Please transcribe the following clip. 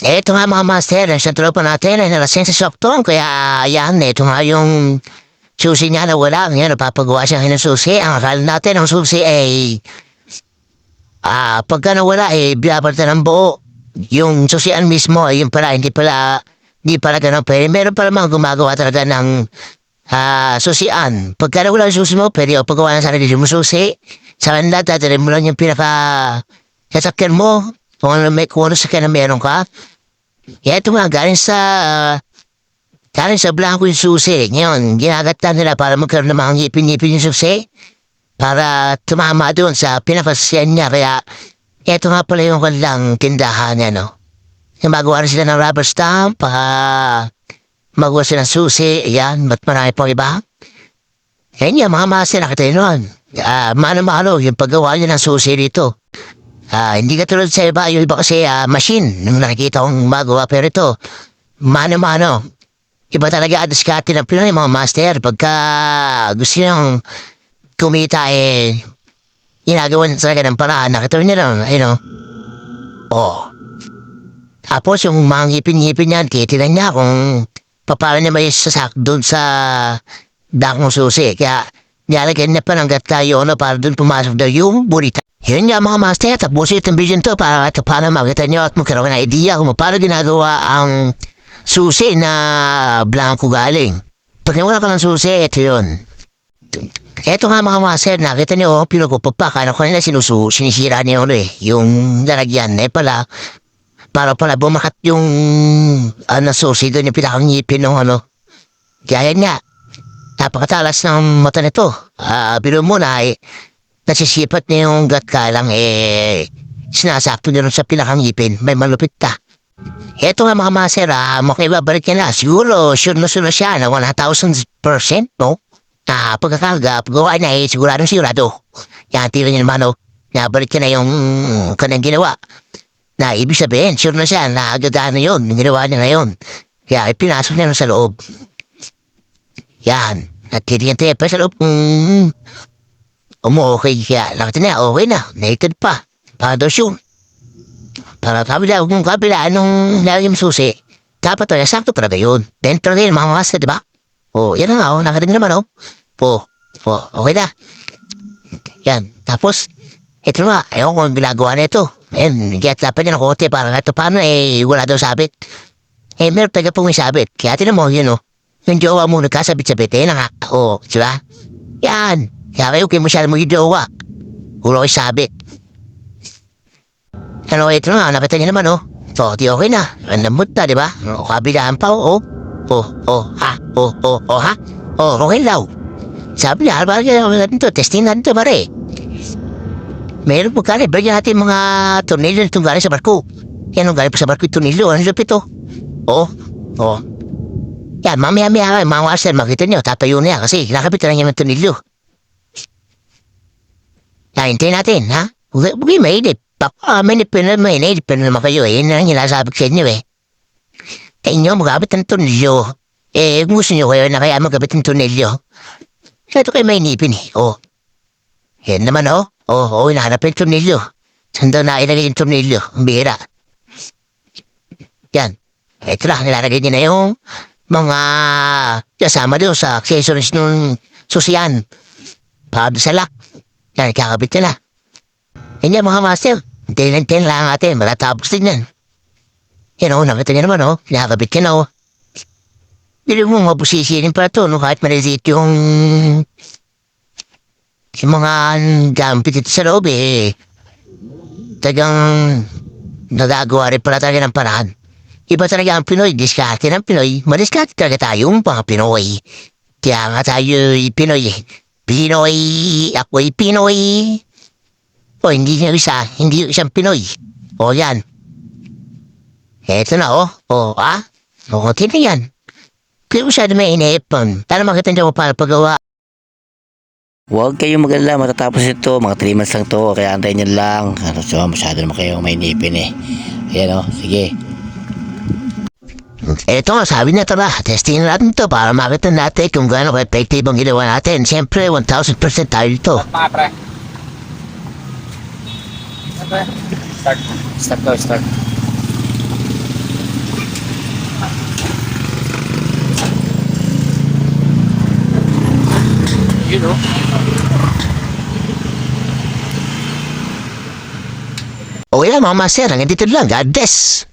Ito nga mga master, sa tropa natin ay nalasin sa soktong. Kaya yan, ito nga yung susi niya na wala. Ngayon, napapagawa siya ng susi. Ang akala natin, ang susi ay pagka nawala, binabalta ng buo. Yung susian mismo, yung pala, hindi pala ganun. Pero meron pala mga gumagawa talaga ng susian. Pagka nawala yung susi mo, pwede o paggawa ng sarili mo susi. Sa kanila, tatarin mo lang yung sasakyan mo. Kung ano sakyan na meron ka. Kaya ito nga, galing sa blanco yung susi. Ngayon, ginagatan nila para magkaroon ng mga ngipin-ngipin yung susi. Para tumama doon sa pinakasyan niya. Kaya, ito nga pala yung kanilang tindahan niya, no? Magawa na sila ng rubber stamp, magawa sila ng susi, ayan, ba't marami pang iba? Yan yung mga master, nakita yun nun. Mano-mano, yung paggawa niya ng susi dito. Hindi katulad sa iba, yung iba kasi machine, nung nakikita kong magawa, pero ito, mano-mano. Iba talaga ang diskarte ng Pinoy, mga master. Pagka gusto niyang kumita, ginagawa niya talaga ng paraan. Nakita niya lang, Oh. Tapos yung mga ngipin-ngipin niyan, titinan niya kung paano niya may sasak doon sa dakong susi. Kaya nilalagyan niya pa ng tayo para doon pumasok daw yung burita. Yun nga mga master, tapusin itong video to para paano makita nyo at magkaroon ng idea kung paano ginagawa ang susi na blanco galing. Pag wala ka ng susi, ito yun. Ito nga mga master, nakita nyo, pinagupag pa, kaya ko nila sinisira niya yung lalagyan. Para pala bumakat yung susi doon, yung pinakang ngipin ng Kaya yan nga, napakatalas ng mata nito. Pero muna nasisipat niya yung gatkalang sinasakto niya rin sa pinakang ngipin, may malupit ta. Eto nga mga master, mukhang ibabalik niya na. Siguro, sure na siya na 1,000%, no? Paggawa niya sigurado. Yan, tira niya naman, no? Nabalik niya na yung kanyang ginawa. Na ibig sabihin, sure na siya na agad-ano yun, ginawa niya ngayon. Kaya pinasok niya sa loob. Yan, nagkiriyan pa sa loob. Okay kaya, nakita niya, okay na, naked pa. Para daw siya. Para kung kabila, anong lagi yung susi, dapat talaga, sakto talaga yun. Dentro rin, mga master, di ba? Yan na nga, nakarinig naman, okay na. Yan, tapos, ito nga, ayaw kung ginagawa na ito. Kaya dapat niya ng kote, para ito, paano, wala daw sabit. Meron taga pong may sabit. Kaya tinan mo, yun, yung jowa mo nagkasabit-sabit, na nga, di ba? Yan. Kaya kayo, kaya masyado mo yung jowa. Ulo kayo sabit. Ito nga, nakita niya naman, So, di okay na. Ang lambot na, di ba? Kabilaan pa, okay daw. Sabi niya, natin to, testing natin to, pare. Meron po kani, bigyan natin mga tornilyo na galing sa barko. Yan, galing pa sa barko yung tornilyo. Ano lupit, Yan, mamaya, mga master, makita niyo, tatayo niya kasi nakapit na niya ng tornilyo. Hintayin natin, ha? Huwag mainip. Mainip na naman kayo, Yan ang hinasabi ko sa inyo, Inyo, magabit ng tornilyo. Gusto nyo kayo na kaya magabit ng tornilyo. Ito kayo mainipin, Yan naman, hinahanap yung tornilyo. Saan daw na ilagay yung tornilyo? Ang bira. Yan. Ito lang, nilalagay niya na yung mga kasama doon sa accessories ng susian. Para sa lock. Yan, kakabit ka na. Yan mga master. Hintayin lang natin. Matatapos din yan. Yan nakita niya naman nakakabit ka na Hindi mo mabusisinin pa ito kahit maliit yung mga gamit dito sa loob tagang nagagawa rin pala talaga ng paraan. Iba talaga ang Pinoy. Diskarte ng Pinoy. Madiskarte talaga tayong mga Pinoy. Kaya nga tayo Pinoy Pinoy, ako'y Pinoy. Hindi niya hindi isang Pinoy. Yan. Eto na, tinan yan. Kaya masyado may iniipon. Tala makita niyo para paggawa. Huwag kayong mag-alala, matatapos ito, mga 3 months lang to, kaya antayin nyo lang. So, masyado naman kayong may nipin Ayan sige. Eto nga, sabi na tara, testing natin to para makita natin kung gaano ka-effective ang ginawa natin. Siyempre, 1,000% tayo dito. Mga pre. Start. Start. Yun, oh. Okay lang mga master, hanggang dito lang. God bless.